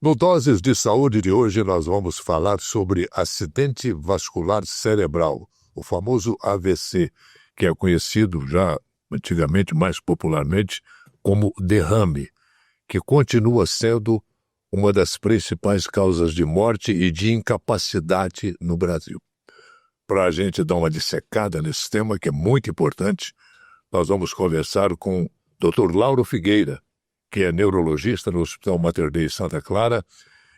No Doses de Saúde de hoje, nós vamos falar sobre acidente vascular cerebral, o famoso AVC, que é conhecido já antigamente, mais popularmente, como derrame, que continua sendo uma das principais causas de morte e de incapacidade no Brasil. Para a gente dar uma dissecada nesse tema, que é muito importante, nós vamos conversar com o Dr. Lauro Figueira, que é neurologista no Hospital Mater Dei Santa Clara,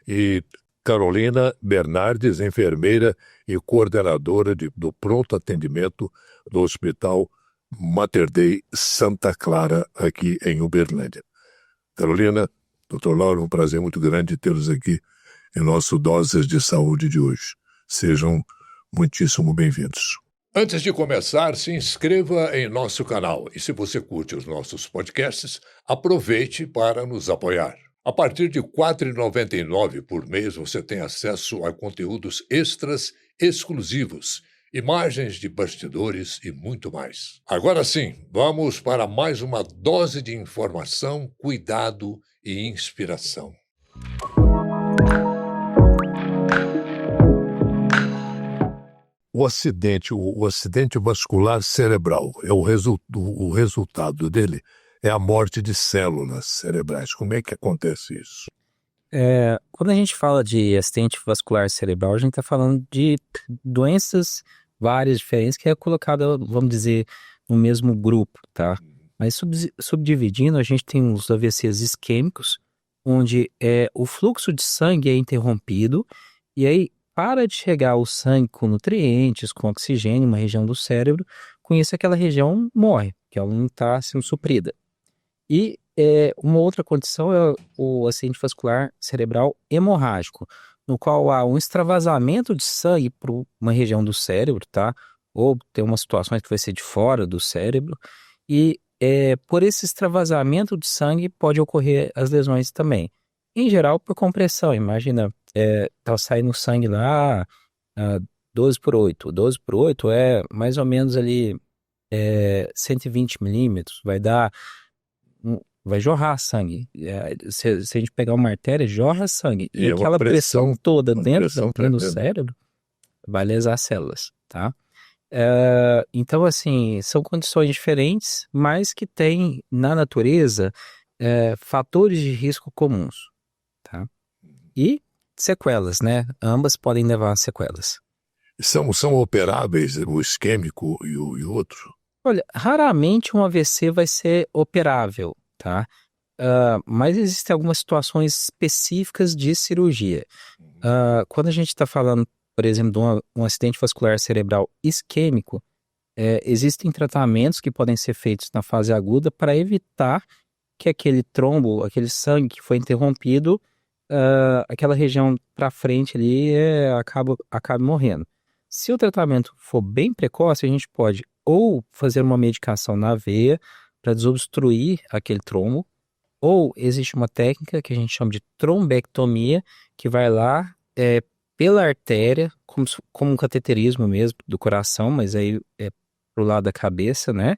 e Carolina Bernardes, enfermeira e coordenadora do pronto atendimento do Hospital Mater Dei Santa Clara, aqui em Uberlândia. Carolina, Dr. Lauro, um prazer muito grande tê-los aqui em nosso Doses de Saúde de hoje. Sejam muitíssimo bem-vindos. Antes de começar, se inscreva em nosso canal e, se você curte os nossos podcasts, aproveite para nos apoiar. A partir de R$ 4,99 por mês, você tem acesso a conteúdos extras exclusivos, imagens de bastidores e muito mais. Agora sim, vamos para mais uma dose de informação, cuidado e inspiração. O acidente vascular cerebral, o resultado dele é a morte de células cerebrais. Como é que acontece isso? Quando a gente fala de acidente vascular cerebral, a gente está falando de doenças várias diferentes que é colocada, vamos dizer, no mesmo grupo, tá? Mas subdividindo, a gente tem os AVCs isquêmicos, onde o fluxo de sangue é interrompido e aí para de chegar o sangue com nutrientes, com oxigênio, uma região do cérebro, com isso aquela região morre, que ela não está sendo suprida. E uma outra condição é o acidente vascular cerebral hemorrágico, no qual há um extravasamento de sangue para uma região do cérebro, tá? Ou tem umas situações que vai ser de fora do cérebro, e por esse extravasamento de sangue pode ocorrer as lesões também. Em geral, por compressão, imagina, tá saindo sangue lá, 12/8. 12/8 é mais ou menos ali 120 milímetros, vai jorrar sangue. Se a gente pegar uma artéria, jorra sangue. E aquela pressão toda dentro do cérebro vai lesar as células, tá? Então, assim, são condições diferentes, mas que têm na natureza fatores de risco comuns, tá? E sequelas, né? Ambas podem levar a sequelas. São operáveis o isquêmico e o outro? Olha, raramente um AVC vai ser operável, tá? Mas existem algumas situações específicas de cirurgia. Quando a gente está falando, por exemplo, de um acidente vascular cerebral isquêmico, existem tratamentos que podem ser feitos na fase aguda para evitar que aquele trombo, aquele sangue que foi interrompido, aquela região para frente ali acabe morrendo. Se o tratamento for bem precoce, a gente pode ou fazer uma medicação na veia para desobstruir aquele trombo, ou existe uma técnica que a gente chama de trombectomia, que vai lá pela artéria, como um cateterismo mesmo do coração, mas aí pro lado da cabeça, né?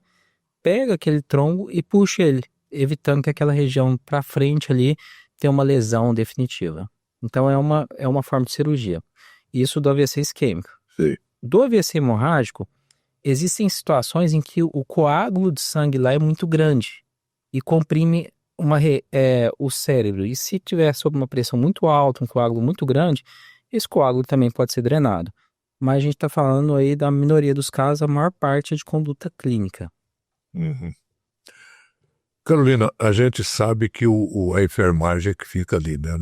Pega aquele trombo e puxa ele, evitando que aquela região para frente ali tenha uma lesão definitiva. Então é uma forma de cirurgia. Isso do AVC isquêmico. Sim. Do AVC hemorrágico, existem situações em que o coágulo de sangue lá é muito grande e comprime o cérebro. E se tiver sob uma pressão muito alta, um coágulo muito grande, esse coágulo também pode ser drenado. Mas a gente está falando aí da minoria dos casos, a maior parte é de conduta clínica. Uhum. Carolina, a gente sabe que a enfermagem que fica ali, né,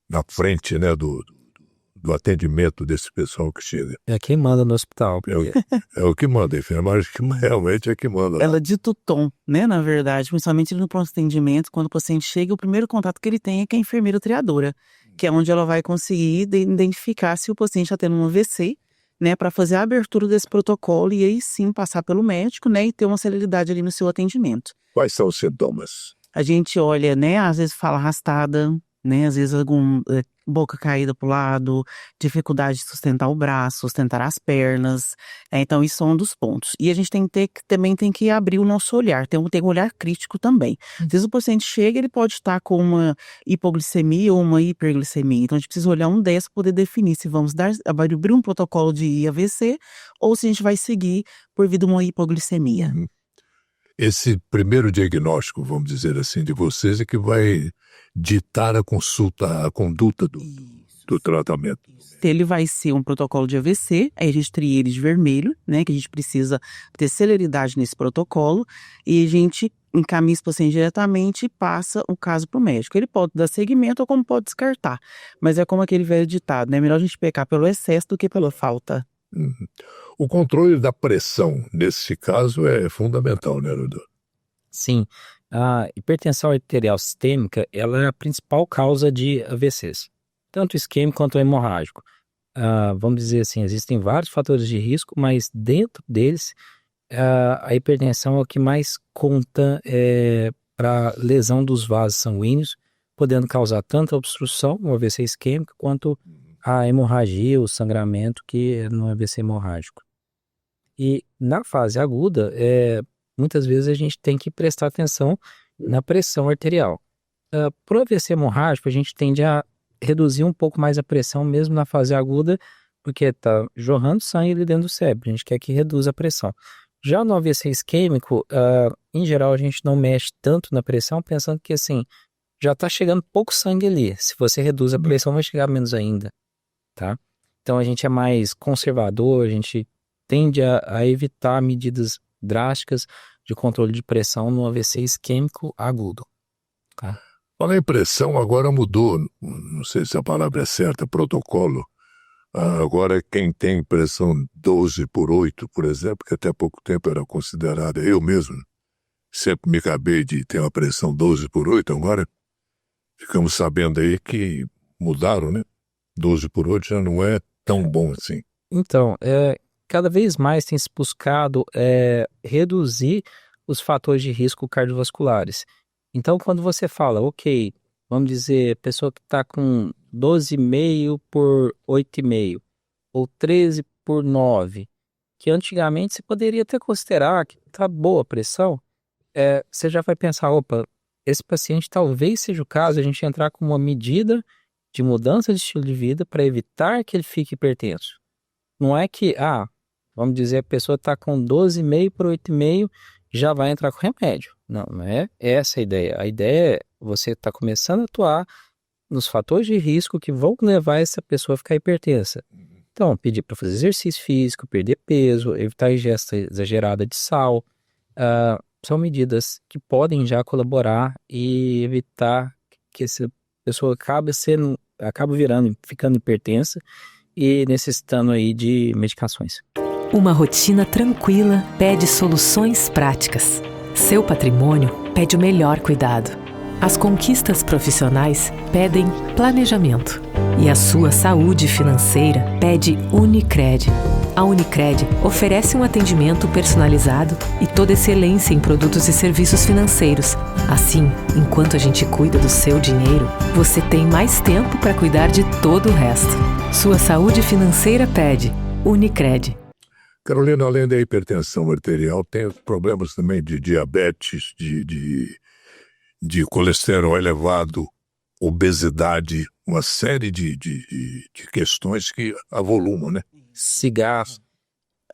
na frente, né, do atendimento desse pessoal que chega. É quem manda no hospital. É o que manda, a enfermagem que realmente é que manda. Ela dita o tom, né, na verdade, principalmente no pronto atendimento, quando o paciente chega, o primeiro contato que ele tem é com a enfermeira triadora, que é onde ela vai conseguir identificar se o paciente está tendo um AVC, né, para fazer a abertura desse protocolo e aí sim passar pelo médico, né, e ter uma celeridade ali no seu atendimento. Quais são os sintomas? A gente olha, né, às vezes fala arrastada, né? Às vezes boca caída para o lado, dificuldade de sustentar o braço, sustentar as pernas. Então, isso é um dos pontos. E a gente também tem que abrir o nosso olhar, tem um olhar crítico também. Às vezes o paciente chega, ele pode estar com uma hipoglicemia ou uma hiperglicemia. Então, a gente precisa olhar um dessas para poder definir se vamos abrir um protocolo de AVC ou se a gente vai seguir por via de uma hipoglicemia. Esse primeiro diagnóstico, vamos dizer assim, de vocês é que vai ditar a conduta do tratamento. Ele vai ser um protocolo de AVC, aí a gente tria ele de vermelho, né, que a gente precisa ter celeridade nesse protocolo, e a gente encaminha esse paciente diretamente e passa o caso para o médico. Ele pode dar seguimento ou como pode descartar, mas é como aquele velho ditado, né, melhor a gente pecar pelo excesso do que pela falta. O controle da pressão, nesse caso, é fundamental, né, doutor? Sim, a hipertensão arterial sistêmica, ela é a principal causa de AVCs, tanto isquêmico quanto hemorrágico. Vamos dizer assim, existem vários fatores de risco, mas dentro deles, a hipertensão é o que mais conta para lesão dos vasos sanguíneos, podendo causar tanto a obstrução, o AVC isquêmico, quanto a hemorragia, o sangramento, que é no AVC hemorrágico. E na fase aguda, muitas vezes a gente tem que prestar atenção na pressão arterial. Para o AVC hemorrágico, a gente tende a reduzir um pouco mais a pressão mesmo na fase aguda, porque está jorrando sangue ali dentro do cérebro, a gente quer que reduza a pressão. Já no AVC isquêmico, em geral a gente não mexe tanto na pressão, pensando que assim, já está chegando pouco sangue ali, se você reduz a pressão vai chegar menos ainda, tá? Então a gente é mais conservador, a gente tende a evitar medidas drásticas de controle de pressão no AVC isquêmico agudo, tá? Falar em pressão, agora mudou, não sei se a palavra é certa, protocolo. Agora quem tem pressão 12/8, por exemplo, que até pouco tempo era considerada, eu mesmo, sempre me acabei de ter uma pressão 12/8, agora ficamos sabendo aí que mudaram, né? 12/8 já não é tão bom assim. Então, cada vez mais tem se buscado reduzir os fatores de risco cardiovasculares. Então, quando você fala, ok, vamos dizer, pessoa que está com 12,5 por 8,5 ou 13/9, que antigamente você poderia até considerar que está boa a pressão, você já vai pensar, opa, esse paciente talvez seja o caso, a gente entrar com uma medida de mudança de estilo de vida para evitar que ele fique hipertenso. Não é que, vamos dizer, a pessoa está com 12,5 por 8,5, já vai entrar com remédio. Não é essa a ideia. A ideia é você estar começando a atuar nos fatores de risco que vão levar essa pessoa a ficar hipertensa. Então, pedir para fazer exercício físico, perder peso, evitar a ingesta exagerada de sal. São medidas que podem já colaborar e evitar que essa pessoa acabe ficando hipertensa e necessitando aí de medicações. Uma rotina tranquila pede soluções práticas. Seu patrimônio pede o melhor cuidado. As conquistas profissionais pedem planejamento. E a sua saúde financeira pede Unicred. A Unicred oferece um atendimento personalizado e toda excelência em produtos e serviços financeiros. Assim, enquanto a gente cuida do seu dinheiro, você tem mais tempo para cuidar de todo o resto. Sua saúde financeira pede Unicred. Carolina, além da hipertensão arterial, tem problemas também de diabetes, de colesterol elevado, obesidade, uma série de questões que avolumam, né? Cigarro.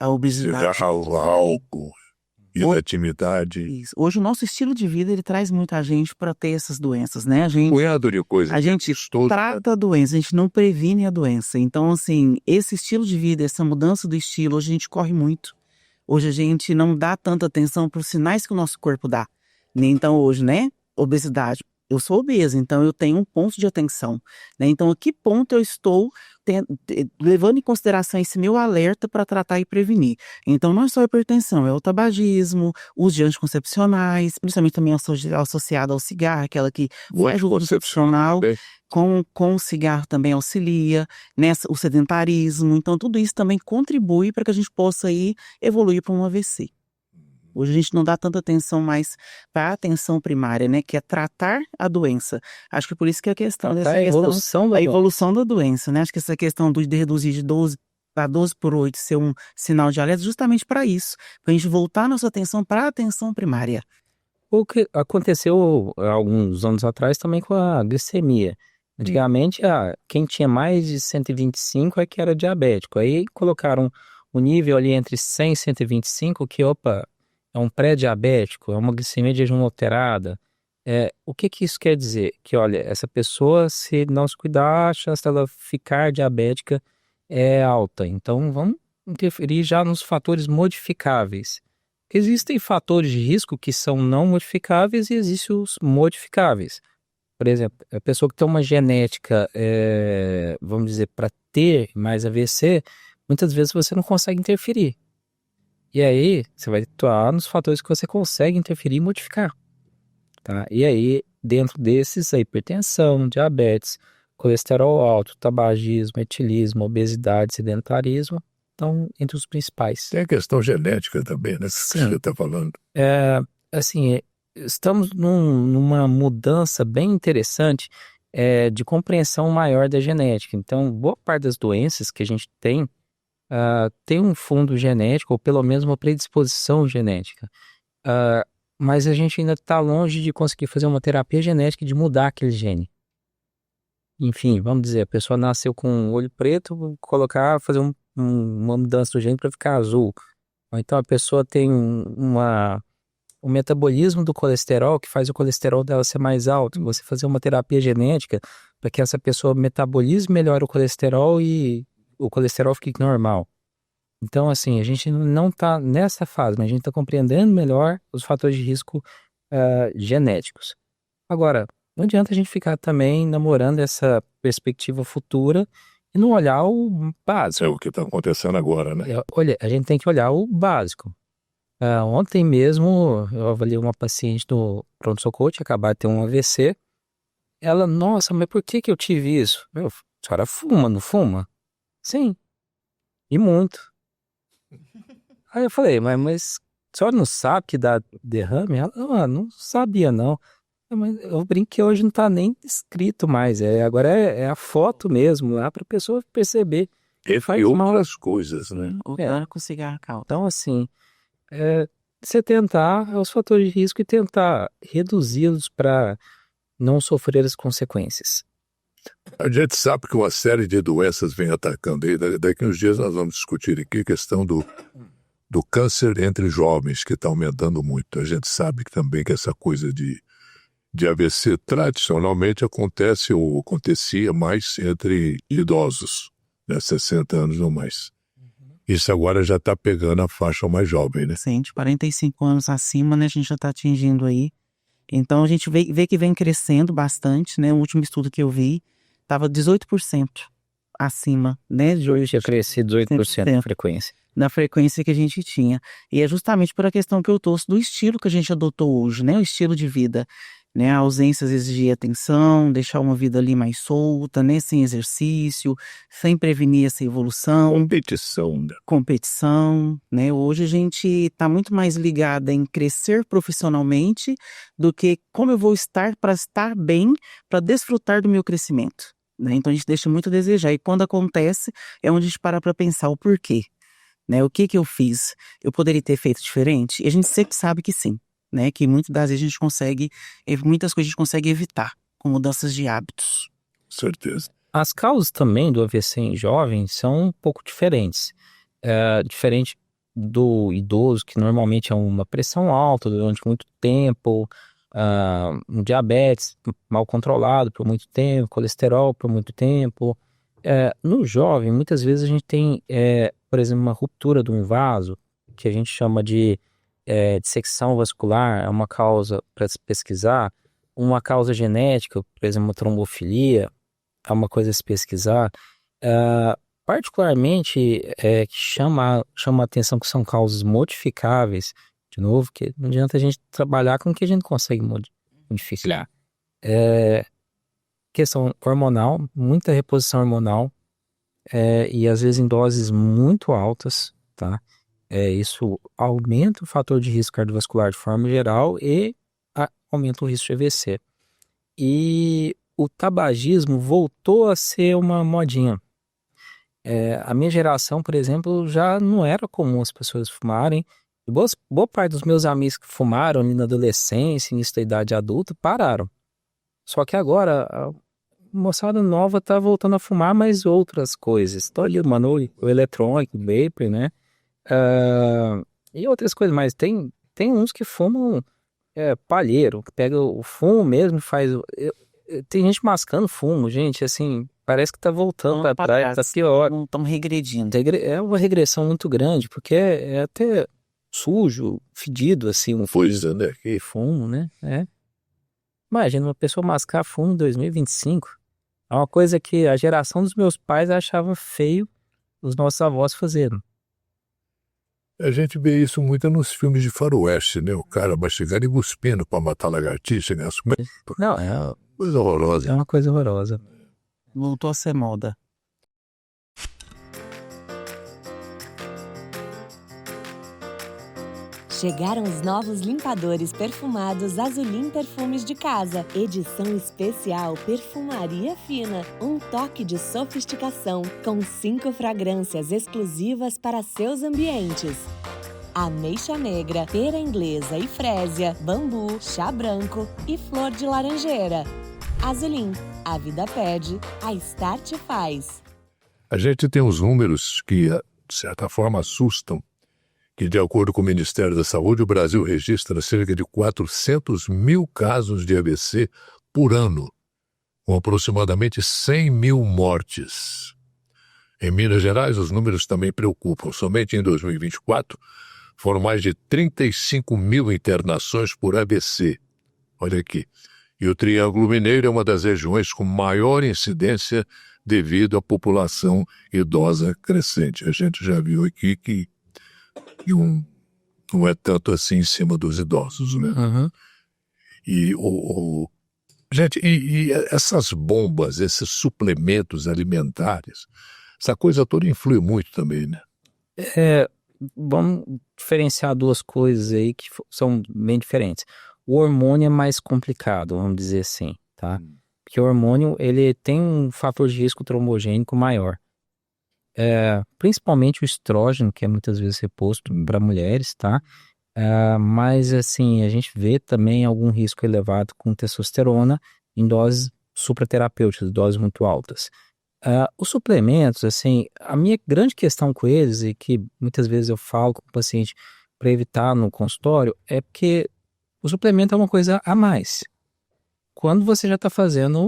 A obesidade. Cigarro, álcool, inatividade. Isso. Hoje o nosso estilo de vida, ele traz muita gente para ter essas doenças, né? Punhado de coisa. A gente trata a doença, a gente não previne a doença. Então, assim, esse estilo de vida, essa mudança do estilo, hoje a gente corre muito. Hoje a gente não dá tanta atenção para os sinais que o nosso corpo dá. Então, hoje, né? Obesidade. Eu sou obesa, então eu tenho um ponto de atenção, né? Então, a que ponto eu estou levando em consideração esse meu alerta para tratar e prevenir? Então, não é só a hipertensão, é o tabagismo, uso de anticoncepcionais, principalmente também associado ao cigarro, aquela que faz o anticoncepcional, com o cigarro também auxilia, né? O sedentarismo. Então, tudo isso também contribui para que a gente possa evoluir para um AVC. Hoje a gente não dá tanta atenção mais para a atenção primária, né? Que é tratar a doença. Acho que por isso que a questão dessa A evolução da a doença. evolução da doença, né? Acho que essa questão de reduzir de 12 para 12/8 ser um sinal de alerta justamente para isso. Para a gente voltar nossa atenção para a atenção primária. O que aconteceu há alguns anos atrás também com a glicemia. Antigamente, quem tinha mais de 125 é que era diabético. Aí colocaram o nível ali entre 100 e 125, que, opa, é um pré-diabético, é uma glicemia de jejum alterada. O que isso quer dizer? Que, olha, essa pessoa, se não se cuidar, a chance dela ficar diabética é alta. Então, vamos interferir já nos fatores modificáveis. Existem fatores de risco que são não modificáveis e existem os modificáveis. Por exemplo, a pessoa que tem uma genética, vamos dizer, para ter mais AVC, muitas vezes você não consegue interferir. E aí, você vai atuar nos fatores que você consegue interferir e modificar. Tá? E aí, dentro desses, a hipertensão, diabetes, colesterol alto, tabagismo, etilismo, obesidade, sedentarismo, estão entre os principais. Tem a questão genética também, né? Que você está falando. Assim, estamos numa mudança bem interessante de compreensão maior da genética. Então, boa parte das doenças que a gente tem um fundo genético, ou pelo menos uma predisposição genética. Mas a gente ainda está longe de conseguir fazer uma terapia genética de mudar aquele gene. Enfim, vamos dizer, a pessoa nasceu com um olho preto, fazer uma mudança do gene para ficar azul. Ou então a pessoa tem o metabolismo do colesterol que faz o colesterol dela ser mais alto. Você fazer uma terapia genética para que essa pessoa metabolize melhor o colesterol e o colesterol fique normal. Então, assim, a gente não está nessa fase, mas a gente está compreendendo melhor os fatores de risco genéticos. Agora, não adianta a gente ficar também namorando essa perspectiva futura e não olhar o básico. É o que está acontecendo agora, né? Olha, a gente tem que olhar o básico. Ontem mesmo eu avaliei uma paciente do pronto-socorro, tinha acabado de ter um AVC. Ela, nossa, mas por que eu tive isso? A senhora fuma, não fuma? Sim, e muito. Aí eu falei, mas a senhora não sabe que dá derrame? Ela, não sabia não. Mas eu brinquei, hoje não tá nem escrito mais, agora é a foto mesmo lá para a pessoa perceber. E outras coisas, né? O dano com cigarro caldo. Então, assim, você tentar os fatores de risco e tentar reduzi-los para não sofrer as consequências. A gente sabe que uma série de doenças vem atacando. E daqui uns dias nós vamos discutir aqui a questão do câncer entre jovens, que está aumentando muito. A gente sabe também que essa coisa de AVC tradicionalmente acontece ou acontecia mais entre idosos, né, 60 anos ou mais. Isso agora já está pegando a faixa mais jovem, né? Sim, de 45 anos acima, né, a gente já está atingindo aí. Então a gente vê que vem crescendo bastante, né? O último estudo que eu vi estava 18% acima, né? Hoje tinha crescido 18% de frequência. Na frequência que a gente tinha. E é justamente por a questão que eu trouxe do estilo que a gente adotou hoje, né? O estilo de vida. Né, a ausência às vezes de atenção, deixar uma vida ali mais solta, né, sem exercício, sem prevenir essa evolução. Competição, né? Hoje a gente está muito mais ligada em crescer profissionalmente do que como eu vou estar para estar bem, para desfrutar do meu crescimento. Né? Então a gente deixa muito a desejar. E quando acontece, é onde a gente para pensar o porquê. Né? O que eu fiz? Eu poderia ter feito diferente? E a gente sempre sabe que sim. Né, que muitas das vezes muitas coisas a gente consegue evitar com mudanças de hábitos. Certeza. As causas também do AVC em jovens são um pouco diferentes. Diferente do idoso, que normalmente é uma pressão alta durante muito tempo, um diabetes mal controlado por muito tempo, colesterol por muito tempo. No jovem, muitas vezes a gente tem, por exemplo, uma ruptura de um vaso, que a gente chama de dissecção vascular, é uma causa para se pesquisar. Uma causa genética, por exemplo, uma trombofilia, é uma coisa a se pesquisar. Particularmente, que chama a atenção que são causas modificáveis, de novo, que não adianta a gente trabalhar com o que a gente consegue modificar. Questão hormonal, muita reposição hormonal, e às vezes em doses muito altas, tá? Isso aumenta o fator de risco cardiovascular de forma geral e aumenta o risco de AVC. E o tabagismo voltou a ser uma modinha. A minha geração, por exemplo, já não era comum as pessoas fumarem. Boa parte dos meus amigos que fumaram ali na adolescência, início da idade adulta, pararam. Só que agora a moçada nova tá voltando a fumar mais outras coisas. Tô ali, mano, o eletrônico, o vapor, né? E outras coisas, mas tem uns que fumam palheiro, que pega o fumo mesmo e faz... Tem gente mascando fumo, gente, assim, parece que tá voltando pra trás, tá pior. Não estão regredindo. É uma regressão muito grande, porque é até sujo, fedido, assim, um Pois né? fumo, né? Imagina uma pessoa mascar fumo em 2025. É uma coisa que a geração dos meus pais achava feio os nossos avós fazendo. A gente vê isso muito nos filmes de faroeste, né? O cara mastigando e cuspindo pra matar lagartixa, né? Não, Coisa horrorosa. é uma coisa horrorosa. Voltou a ser moda. Chegaram os novos limpadores perfumados Azulim Perfumes de Casa. Edição especial Perfumaria Fina. Um toque de sofisticação, com 5 fragrâncias exclusivas para seus ambientes. Ameixa negra, pera inglesa e frésia, bambu, chá branco e flor de laranjeira. Azulim, a vida pede, a Start faz. A gente tem uns números que, de certa forma, assustam. Que, de acordo com o Ministério da Saúde, o Brasil registra cerca de 400 mil casos de AVC por ano, com aproximadamente 100 mil mortes. Em Minas Gerais, os números também preocupam. Somente em 2024, foram mais de 35 mil internações por AVC. Olha aqui. E o Triângulo Mineiro é uma das regiões com maior incidência devido à população idosa crescente. A gente já viu aqui que não é tanto assim em cima dos idosos, né? Uhum. Gente, e essas bombas, esses suplementos alimentares, essa coisa toda influi muito também, né? Vamos diferenciar duas coisas aí que são bem diferentes. O hormônio é mais complicado, vamos dizer assim, tá? Porque o hormônio, ele tem um fator de risco trombogênico maior. Principalmente o estrógeno, que é muitas vezes reposto para mulheres, tá? Mas, assim, a gente vê também algum risco elevado com testosterona em doses supraterapêuticas, doses muito altas. Os suplementos, assim, a minha grande questão com eles, e que muitas vezes eu falo com o paciente para evitar no consultório, é porque o suplemento é uma coisa a mais. Quando você já está fazendo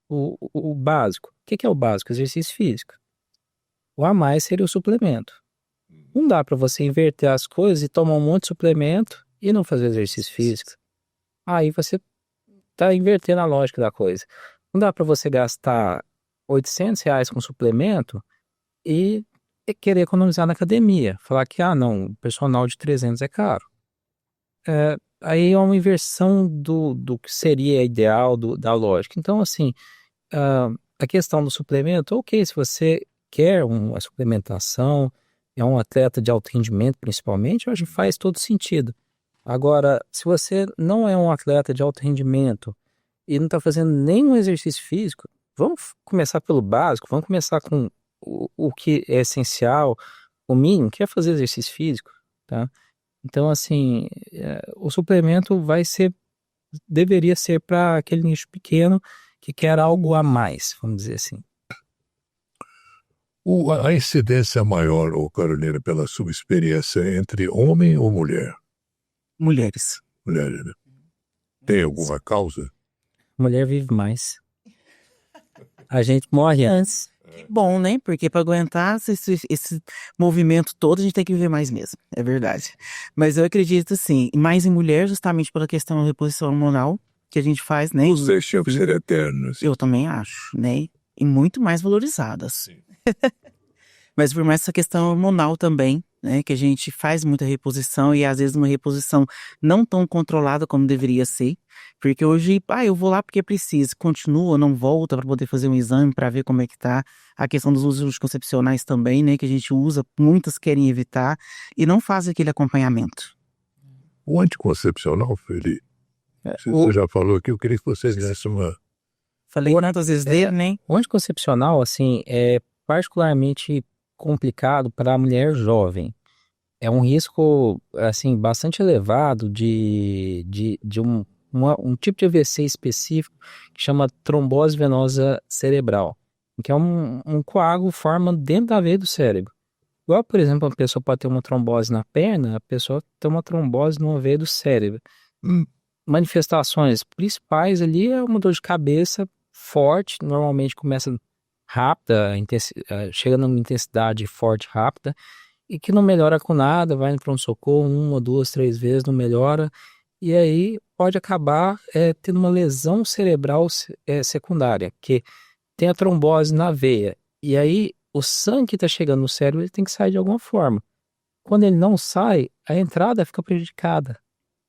o básico. O que é o básico? Exercício físico. O a mais seria o suplemento. Não dá para você inverter as coisas e tomar um monte de suplemento e não fazer exercício físico. Aí você está invertendo a lógica da coisa. Não dá para você gastar R$800 com suplemento e querer economizar na academia. Falar que, não, o personal de 300 é caro. Aí é uma inversão do que seria ideal da lógica. Então, assim, a questão do suplemento, ok, se você quer uma suplementação, é um atleta de alto rendimento principalmente, eu acho que faz todo sentido. Agora, se você não é um atleta de alto rendimento e não está fazendo nenhum exercício físico, vamos começar pelo básico, vamos começar com o que é essencial, o mínimo, que é fazer exercício físico, tá? Então, assim, o suplemento deveria ser para aquele nicho pequeno que quer algo a mais, vamos dizer assim. A incidência maior, Carolina, pela sua experiência, é entre homem ou mulher? Mulheres. Mulher, né? Tem alguma causa? Mulher vive mais. A gente morre antes. Que bom, né? Porque para aguentar esse movimento todo, a gente tem que viver mais mesmo. É verdade. Mas eu acredito, assim, mais em mulher, justamente pela questão da reposição hormonal que a gente faz, né? Os tinham que ser eternos. Eu também acho, né? E muito mais valorizadas. Mas por mais essa questão hormonal também, né? Que a gente faz muita reposição e às vezes uma reposição não tão controlada como deveria ser. Porque hoje, eu vou lá porque preciso, continua, não volta para poder fazer um exame para ver como é que tá. A questão dos usos concepcionais também, né? Que a gente usa, muitas querem evitar e não fazem aquele acompanhamento. O anticoncepcional, Felipe, você já falou aqui, eu queria que vocês dessem uma... Falei tantas vezes dele, né? O anticoncepcional, assim, é particularmente complicado para a mulher jovem. É um risco, assim, bastante elevado de um tipo de AVC específico que chama trombose venosa cerebral, que é um coágulo forma dentro da veia do cérebro. Igual, por exemplo, a pessoa pode ter uma trombose na perna, a pessoa tem uma trombose numa veia do cérebro. Manifestações principais ali é uma dor de cabeça forte, normalmente começa rápida, chega numa intensidade forte, rápida, e que não melhora com nada, vai no pronto-socorro 1, 2, 3 vezes, não melhora, e aí pode acabar tendo uma lesão cerebral secundária, que tem a trombose na veia, e aí o sangue que está chegando no cérebro ele tem que sair de alguma forma. Quando ele não sai, a entrada fica prejudicada,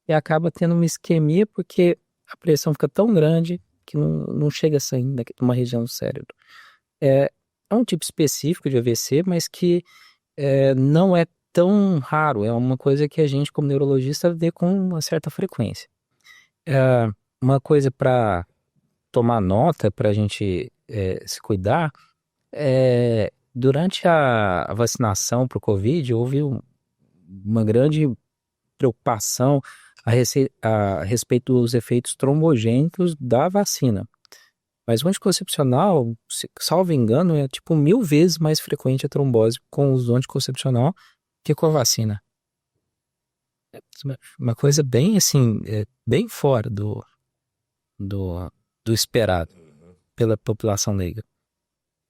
e acaba tendo uma isquemia, porque a pressão fica tão grande que não chega sangue numa região do cérebro. É um tipo específico de AVC, mas que não é tão raro, é uma coisa que a gente, como neurologista, vê com uma certa frequência. Uma coisa para tomar nota, para a gente se cuidar, durante a vacinação para o Covid, houve uma grande preocupação a respeito dos efeitos trombogênicos da vacina. Mas o anticoncepcional, salvo engano, é tipo 1000 vezes mais frequente a trombose com o uso do anticoncepcional que com a vacina. Uma coisa bem assim, bem fora do esperado pela população leiga.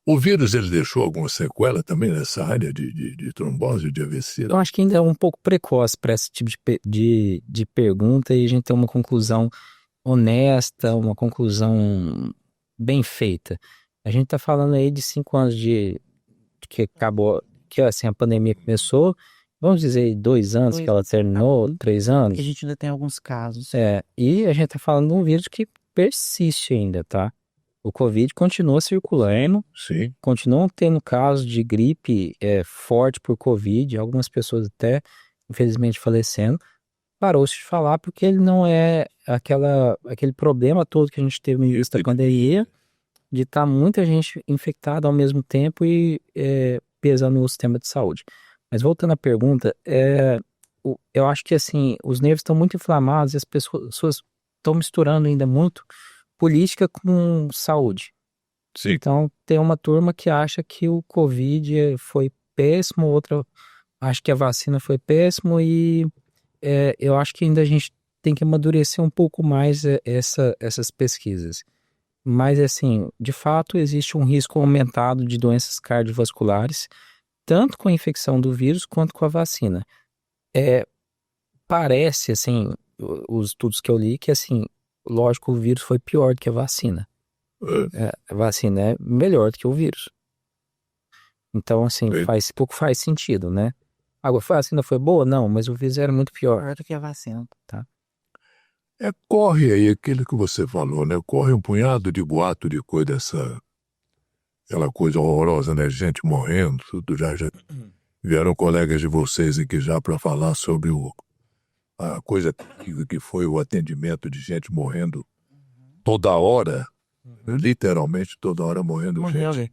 O vírus, ele deixou alguma sequela também nessa área de trombose, de AVC? Eu acho que ainda é um pouco precoce para esse tipo de pergunta e a gente ter uma conclusão honesta, uma conclusão bem feita. A gente está falando aí de 5 anos que acabou, que assim, a pandemia começou, vamos dizer 2 anos que ela terminou, 3 anos. A gente ainda tem alguns casos. E a gente está falando de um vírus que persiste ainda, tá? O Covid continua circulando, Sim. continuam tendo casos de gripe forte por Covid, algumas pessoas até, infelizmente, falecendo. Parou-se de falar porque ele não é aquele problema todo que a gente teve no início da pandemia, de estar muita gente infectada ao mesmo tempo e pesando no sistema de saúde. Mas voltando à pergunta, eu acho que assim, os nervos estão muito inflamados e as pessoas estão misturando ainda muito política com saúde. Sim. Então, tem uma turma que acha que o Covid foi péssimo, outra acha que a vacina foi péssimo e eu acho que ainda a gente tem que amadurecer um pouco mais essas pesquisas. Mas, assim, de fato, existe um risco aumentado de doenças cardiovasculares, tanto com a infecção do vírus quanto com a vacina. Parece, assim, os estudos que eu li, que, assim, lógico, o vírus foi pior do que a vacina. A vacina é melhor do que o vírus. Então, assim, faz sentido, né? Agora, a vacina foi boa? Não, mas o vírus era muito pior do que a vacina. Tá? Corre aí aquilo que você falou, né? Corre um punhado de boato de coisa aquela coisa horrorosa, né? Gente morrendo, tudo já vieram colegas de vocês aqui já para falar sobre a coisa que foi o atendimento de gente morrendo toda hora, literalmente toda hora morrendo gente.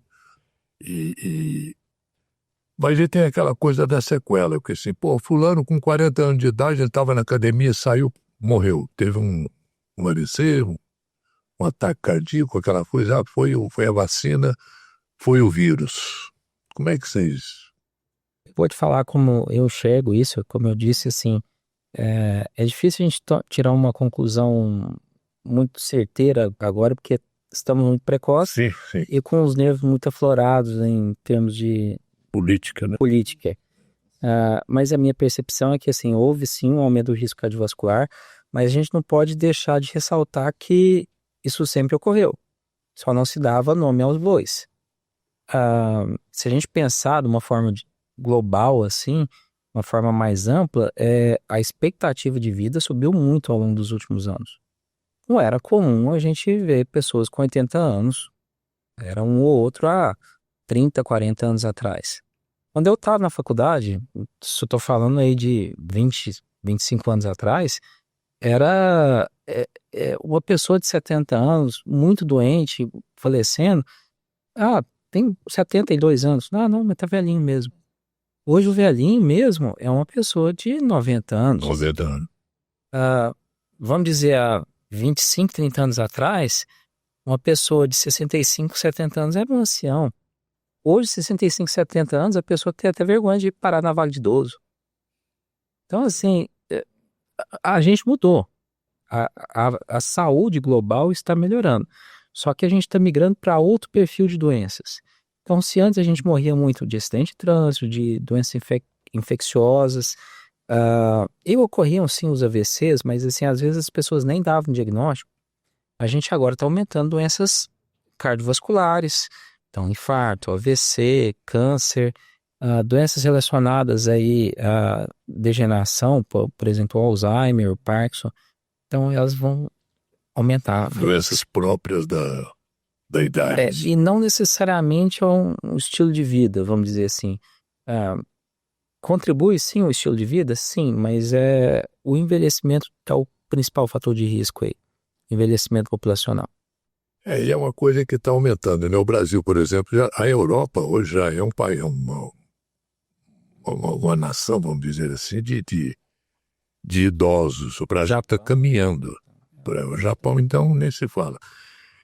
Mas ele tem aquela coisa da sequela, porque assim, fulano com 40 anos de idade, ele estava na academia, saiu, morreu. Teve um AVC, um ataque cardíaco, aquela coisa, foi a vacina, foi o vírus. Como é que vocês... Vou te falar como eu enxergo isso, como eu disse, assim, é difícil a gente tirar uma conclusão muito certeira agora, porque estamos muito precoces e com os nervos muito aflorados em termos de política, né? Mas a minha percepção é que, assim, houve sim um aumento do risco cardiovascular, mas a gente não pode deixar de ressaltar que isso sempre ocorreu, só não se dava nome aos bois. Se a gente pensar de uma forma global, assim, uma forma mais ampla, a expectativa de vida subiu muito ao longo dos últimos anos. Não era comum a gente ver pessoas com 80 anos, era um ou outro há 30, 40 anos atrás. Quando eu estava na faculdade, se eu estou falando aí de 20, 25 anos atrás, era uma pessoa de 70 anos, muito doente, falecendo. Tem 72 anos. Não, mas tá velhinho mesmo. Hoje o velhinho mesmo é uma pessoa de 90 anos. 90 anos. Vamos dizer, há 25, 30 anos atrás, uma pessoa de 65, 70 anos era um ancião. Hoje, 65, 70 anos, a pessoa tem até vergonha de parar na vaga de idoso. Então, assim, a gente mudou. A saúde global está melhorando. Só que a gente está migrando para outro perfil de doenças. Então, se antes a gente morria muito de acidente de trânsito, de doenças infecciosas, e ocorriam sim os AVCs, mas assim, às vezes as pessoas nem davam diagnóstico. A gente agora está aumentando doenças cardiovasculares, então infarto, AVC, câncer, doenças relacionadas aí à degeneração, por exemplo, Alzheimer, o Parkinson. Então elas vão aumentar. Doenças próprias da idade. E não necessariamente a um estilo de vida, vamos dizer assim. Contribui sim o estilo de vida? Sim, mas o envelhecimento é o principal fator de risco aí. Envelhecimento populacional. E é uma coisa que está aumentando, né? O Brasil, por exemplo, a Europa hoje já é um país, uma nação, vamos dizer assim, de idosos. O Brasil já está caminhando. O Japão, então, nem se fala.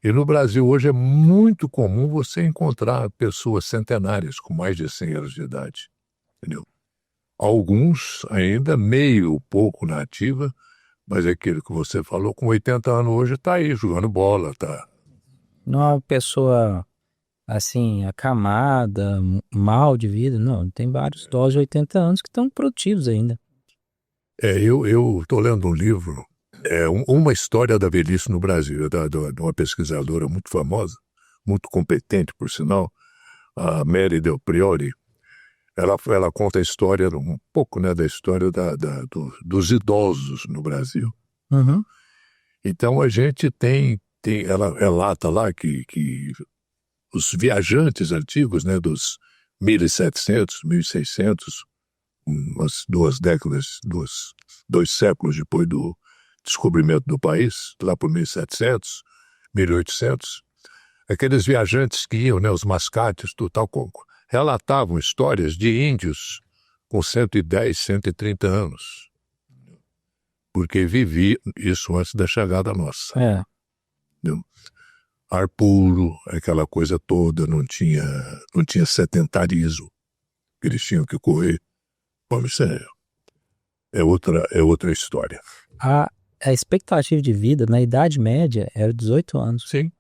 E no Brasil hoje é muito comum você encontrar pessoas centenárias com mais de 100 anos de idade. Entendeu? Alguns ainda meio pouco na ativa, mas aquilo que você falou, com 80 anos hoje está aí jogando bola, tá? Não é uma pessoa assim, acamada, mal de vida, não. Tem vários idosos de 80 anos que estão produtivos ainda. Eu estou lendo um livro, uma história da velhice no Brasil, de uma pesquisadora muito famosa, muito competente, por sinal, a Mary Del Priori. Ela conta a história, um pouco, né, da história dos idosos no Brasil. Uhum. Então a gente ela relata lá que os viajantes antigos, né, dos 1700, 1600, umas 2 décadas, 2 séculos depois do descobrimento do país, lá por 1700, 1800, aqueles viajantes que iam, né, os mascates, tal, relatavam histórias de índios com 110, 130 anos, porque viviam isso antes da chegada nossa. Ar puro, aquela coisa toda, não tinha sedentarismo, eles tinham que correr. Bom, isso é outra história. A expectativa de vida na Idade Média era 18 anos. Sim.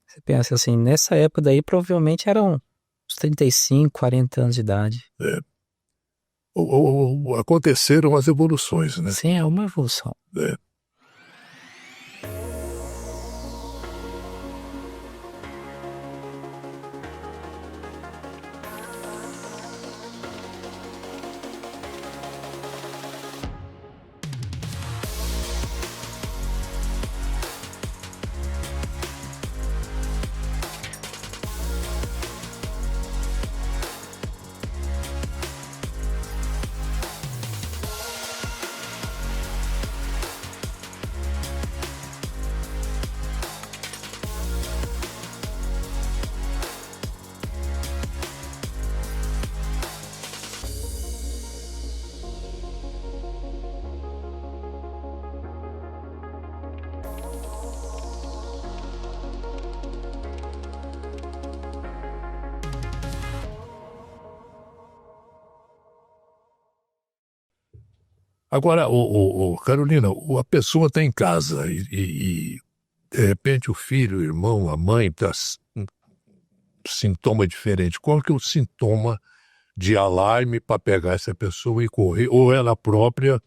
Você pensa assim, nessa época daí provavelmente eram uns 35, 40 anos de idade. Aconteceram as evoluções, né? Sim, é uma evolução. Agora, Carolina, a pessoa está em casa e de repente o filho, o irmão, a mãe está sintoma diferente. Qual que é o sintoma de alarme para pegar essa pessoa e correr, ou ela própria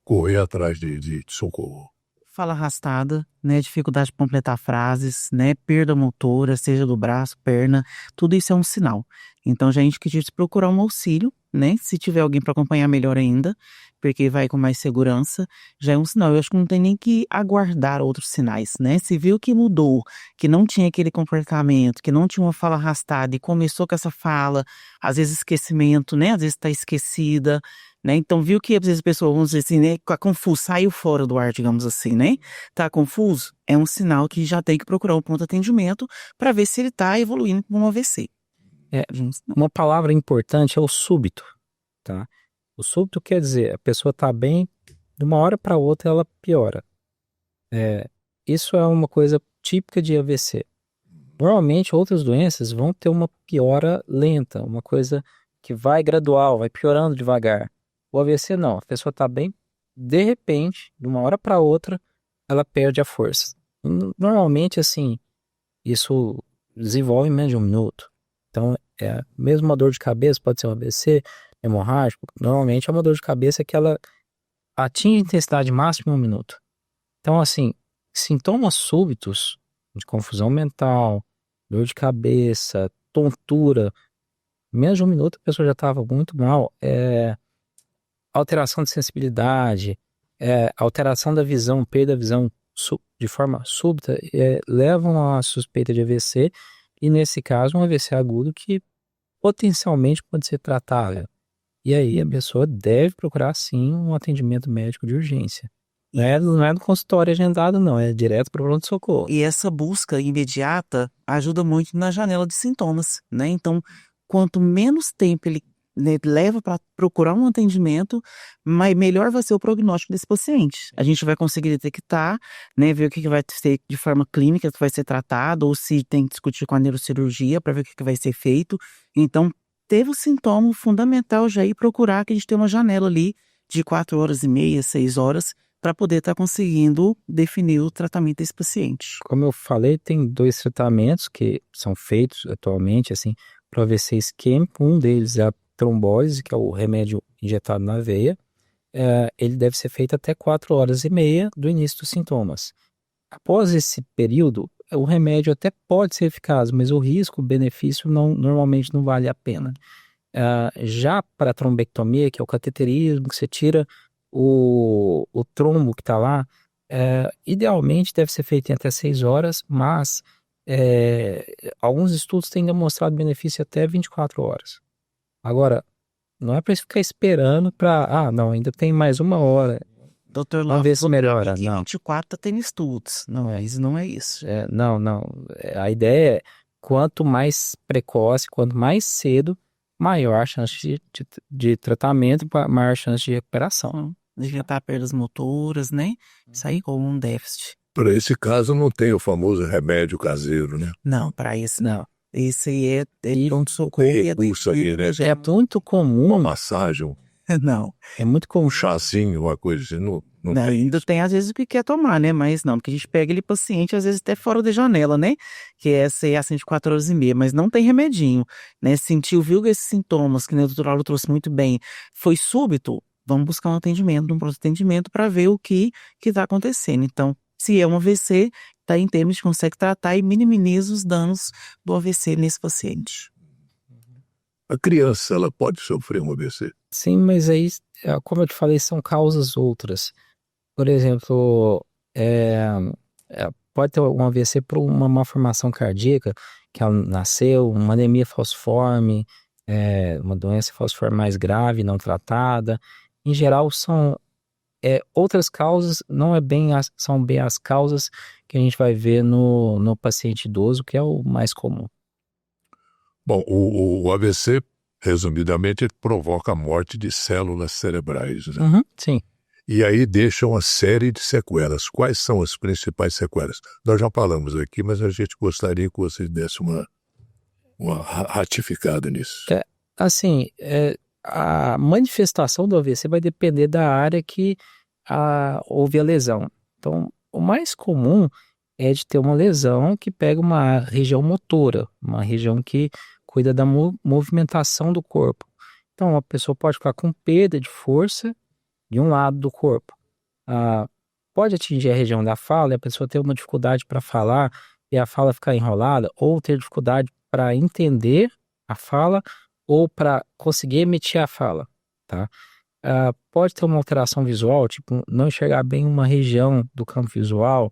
correr atrás de socorro? Fala arrastada, né? Dificuldade de completar frases, né? Perda motora, seja do braço, perna, tudo isso é um sinal. Então, já a gente precisa procurar um auxílio, né? Se tiver alguém para acompanhar, melhor ainda, porque vai com mais segurança, já é um sinal. Eu acho que não tem nem que aguardar outros sinais, né? Se viu que mudou, que não tinha aquele comportamento, que não tinha uma fala arrastada e começou com essa fala, às vezes esquecimento, né? Às vezes está esquecida, né? Então viu que às vezes a pessoa, vamos dizer assim, né? Tá confuso, saiu fora do ar, digamos assim, né? Tá confuso? É um sinal que já tem que procurar um pronto atendimento para ver se ele tá evoluindo para um AVC. Uma palavra importante é o súbito, tá? O súbito quer dizer, a pessoa tá bem, de uma hora para outra ela piora. Isso é uma coisa típica de AVC. Normalmente outras doenças vão ter uma piora lenta, uma coisa que vai gradual, vai piorando devagar. O AVC não, a pessoa tá bem, de repente, de uma hora para outra, ela perde a força. Normalmente, assim, isso desenvolve em menos de um minuto. Então, mesmo uma dor de cabeça, pode ser um AVC hemorrágico, normalmente é uma dor de cabeça que ela atinge a intensidade máxima em um minuto. Então, assim, sintomas súbitos de confusão mental, dor de cabeça, tontura, em menos de um minuto a pessoa já estava muito mal. Alteração de sensibilidade, alteração da visão, perda da visão de forma súbita, levam à suspeita de AVC, e nesse caso um AVC agudo que potencialmente pode ser tratável. E aí a pessoa deve procurar sim um atendimento médico de urgência. Não é no consultório agendado, não, é direto para o pronto-socorro. E essa busca imediata ajuda muito na janela de sintomas, né? Então, quanto menos tempo ele, né, leva para procurar um atendimento, melhor vai ser o prognóstico desse paciente. A gente vai conseguir detectar, né, ver o que vai ser de forma clínica, que vai ser tratado, ou se tem que discutir com a neurocirurgia para ver o que vai ser feito. Então, teve o sintoma fundamental já ir procurar, que a gente tem uma janela ali de 4h30, 6 horas, para poder estar conseguindo definir o tratamento desse paciente. Como eu falei, tem 2 tratamentos que são feitos atualmente, assim, para AVC isquêmico. Um deles é a trombólise, que é o remédio injetado na veia. Ele deve ser feito até 4h30 do início dos sintomas. Após esse período, o remédio até pode ser eficaz, mas o risco, o benefício normalmente não vale a pena. Já para a trombectomia, que é o cateterismo, que você tira o trombo que está lá, idealmente deve ser feito em até 6 horas, mas alguns estudos têm demonstrado benefício até 24 horas. Agora, não é para ficar esperando para, não, ainda tem mais 1 hora. Doutor Vamos ver se melhora. Não. Não. 24 tá tendo estudos. Não é isso. Não. A ideia é, quanto mais precoce, quanto mais cedo, maior a chance de tratamento, maior chance de recuperação. Devia estar perdas motoras, né? Isso aí como um déficit. Para esse caso não tem o famoso remédio caseiro, né? Não, para esse Não. Esse aí é pronto-socorro. Recurso aí, né? É muito comum. Uma massagem, Não. É muito comum. um chazinho, uma coisa assim. Não Ainda tem às vezes o que quer tomar, né? Mas não, porque a gente pega ele paciente, às vezes até fora da janela, né? Que é assim de 4h30, mas não tem remedinho, né? Viu esses sintomas, que o doutor Lauro trouxe muito bem, foi súbito, vamos buscar um atendimento, um pronto atendimento para ver o que está acontecendo. Então, se é um AVC, tá em termos de consegue tratar e minimiza os danos do AVC nesse paciente. A criança, ela pode sofrer um AVC? Sim, mas aí, como eu te falei, são causas outras. Por exemplo, pode ter um AVC por uma malformação cardíaca, que ela nasceu, uma anemia falciforme, uma doença falciforme mais grave, não tratada. Em geral, são outras causas, são bem as causas que a gente vai ver no paciente idoso, que é o mais comum. Bom, o AVC, resumidamente, ele provoca a morte de células cerebrais, né? Uhum, sim. E aí deixa uma série de sequelas. Quais são as principais sequelas? Nós já falamos aqui, mas a gente gostaria que você desse uma ratificada nisso. A manifestação do AVC vai depender da área que houve a lesão. Então, o mais comum é de ter uma lesão que pega uma região motora, uma região que cuida da movimentação do corpo. Então, a pessoa pode ficar com perda de força de um lado do corpo. Pode atingir a região da fala e a pessoa ter uma dificuldade para falar e a fala ficar enrolada, ou ter dificuldade para entender a fala, ou para conseguir emitir a fala, tá? Pode ter uma alteração visual, tipo, não enxergar bem uma região do campo visual,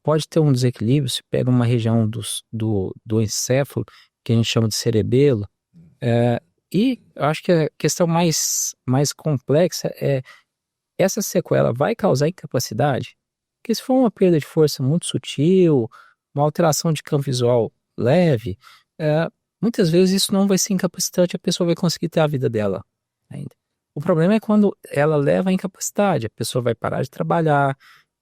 pode ter um desequilíbrio, se pega uma região do encéfalo, que a gente chama de cerebelo, e eu acho que a questão mais complexa é, essa sequela vai causar incapacidade? Porque se for uma perda de força muito sutil, uma alteração de campo visual leve, muitas vezes isso não vai ser incapacitante, a pessoa vai conseguir ter a vida dela ainda. O problema é quando ela leva a incapacidade, a pessoa vai parar de trabalhar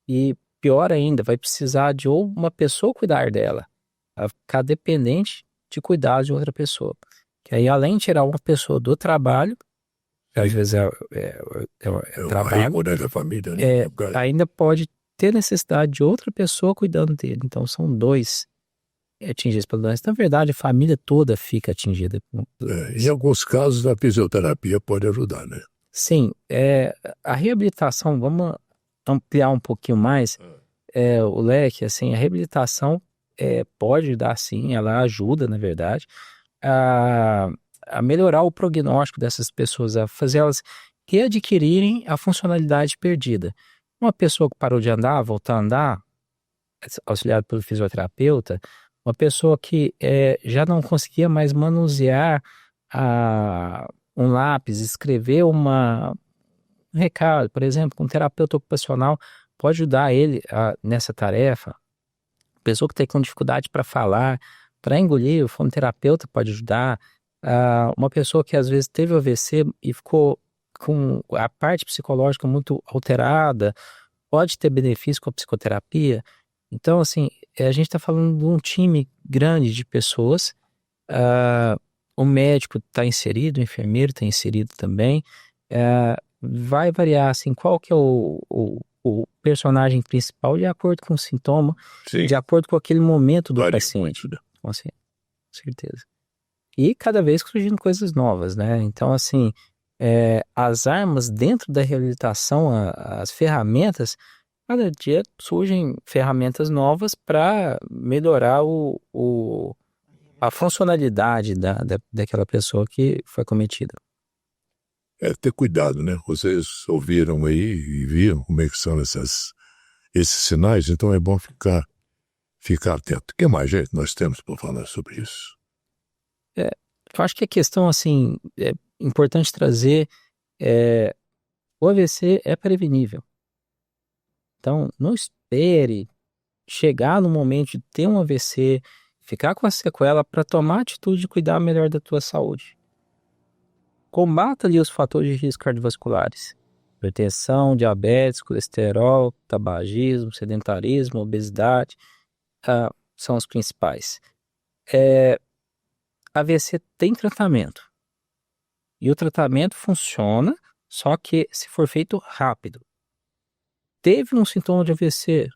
e, pior ainda, vai precisar de ou uma pessoa cuidar dela, ela ficar dependente de cuidar de outra pessoa. Que aí, além de tirar uma pessoa do trabalho, que às vezes é trabalho, da família, né? ainda pode ter necessidade de outra pessoa cuidando dele. Então, são dois atingidos pela doença. Na verdade, a família toda fica atingida. Em alguns casos, a fisioterapia pode ajudar, né? Sim, a reabilitação, vamos ampliar um pouquinho mais o leque, assim, a reabilitação pode ajudar, sim, ela ajuda, na verdade, a melhorar o prognóstico dessas pessoas, a fazer elas readquirirem a funcionalidade perdida. Uma pessoa que parou de andar, voltar a andar, auxiliado pelo fisioterapeuta, uma pessoa que já não conseguia mais manusear um lápis, escrever um recado, por exemplo, um terapeuta ocupacional pode ajudar ele nessa tarefa. Pessoa que tem com dificuldade para falar, para engolir, o fonoterapeuta pode ajudar. Uma pessoa que às vezes teve AVC e ficou com a parte psicológica muito alterada, pode ter benefício com a psicoterapia. Então, assim, a gente está falando de um time grande de pessoas. O médico está inserido, o enfermeiro está inserido também. Vai variar, assim, qual que é o personagem principal de acordo com o sintoma, Sim. de acordo com aquele momento do Varia paciente. muito, né? Com certeza. E cada vez surgindo coisas novas, né? Então, assim, as armas dentro da reabilitação, as ferramentas, cada dia surgem ferramentas novas para melhorar a funcionalidade daquela pessoa que foi cometida. Ter cuidado, né? Vocês ouviram aí e viram como é que são esses sinais, então é bom ficar atento. O que mais, gente, nós temos para falar sobre isso? Eu acho que a questão, assim, é importante trazer, o AVC é prevenível. Então, não espere chegar no momento de ter um AVC, ficar com a sequela para tomar atitude de cuidar melhor da tua saúde. Combata ali os fatores de risco cardiovasculares. Hipertensão, diabetes, colesterol, tabagismo, sedentarismo, obesidade, são os principais. AVC tem tratamento. E o tratamento funciona, só que se for feito rápido. Teve um sintoma de AVC,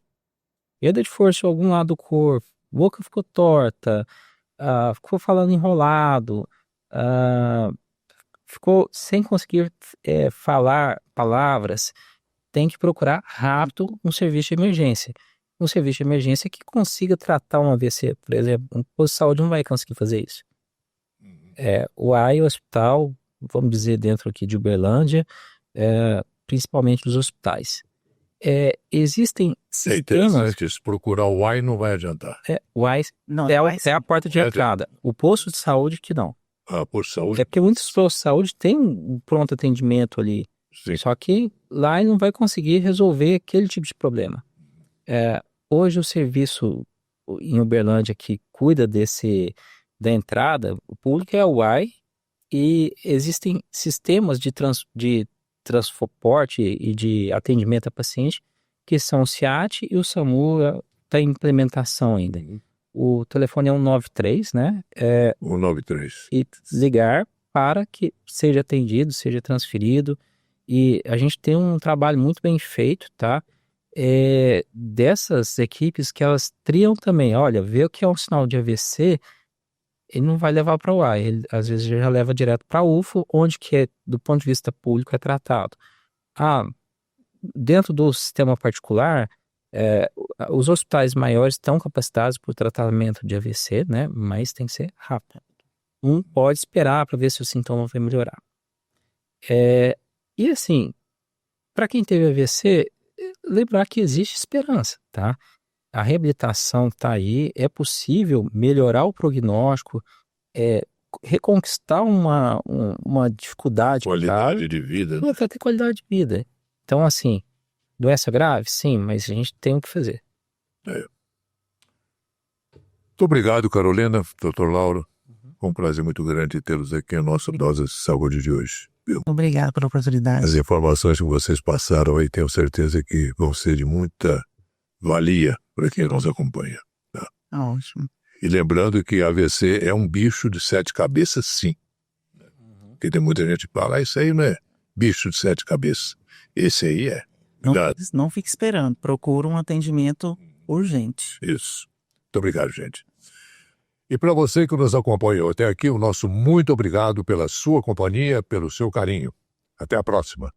perda de força em algum lado do corpo, boca ficou torta, ficou falando enrolado, ficou sem conseguir falar palavras, tem que procurar rápido um serviço de emergência. Um serviço de emergência que consiga tratar um AVC, por exemplo. Um posto de saúde não vai conseguir fazer isso. O hospital, vamos dizer, dentro aqui de Uberlândia, principalmente os hospitais. Existem sistemas... Se procurar o AI não vai adiantar. O AI Não, é a porta de entrada. O posto de saúde que não. Por saúde. É porque muitos postos de saúde têm um pronto atendimento ali. Sim. Só que lá ele não vai conseguir resolver aquele tipo de problema. Hoje o serviço em Uberlândia que cuida da entrada, o público é o AI, e existem sistemas de transporte e de atendimento a paciente que são o SIAT e o SAMU está em implementação ainda. O telefone é 193, né? 193. E ligar para que seja atendido, seja transferido. E a gente tem um trabalho muito bem feito, tá? Dessas equipes que elas triam também. Olha, vê o que é um sinal de AVC, ele não vai levar para o UAI, ele às vezes já leva direto para a UFO, onde que do ponto de vista público é tratado. Dentro do sistema particular, os hospitais maiores estão capacitados para o tratamento de AVC, né? Mas tem que ser rápido. não pode esperar para ver se o sintoma vai melhorar. E assim, para quem teve AVC, lembrar que existe esperança, tá? A reabilitação está aí, é possível melhorar o prognóstico, reconquistar uma dificuldade. Qualidade de vida. Vai ter qualidade de vida. Então, assim, doença grave? Sim, mas a gente tem o que fazer. Muito obrigado, Carolina, Dr. Lauro. Foi um prazer muito grande tê-los aqui na nossa dose de saúde de hoje. Viu? Obrigado pela oportunidade. As informações que vocês passaram aí, tenho certeza que vão ser de muita valia para quem nos acompanha. Tá? Ótimo. E lembrando que AVC é um bicho de 7 cabeças, sim. Porque tem muita gente que fala, isso aí não é bicho de 7 cabeças. Esse aí é. Não fique esperando, procura um atendimento urgente. Isso. Muito obrigado, gente. E para você que nos acompanhou até aqui, o nosso muito obrigado pela sua companhia, pelo seu carinho. Até a próxima.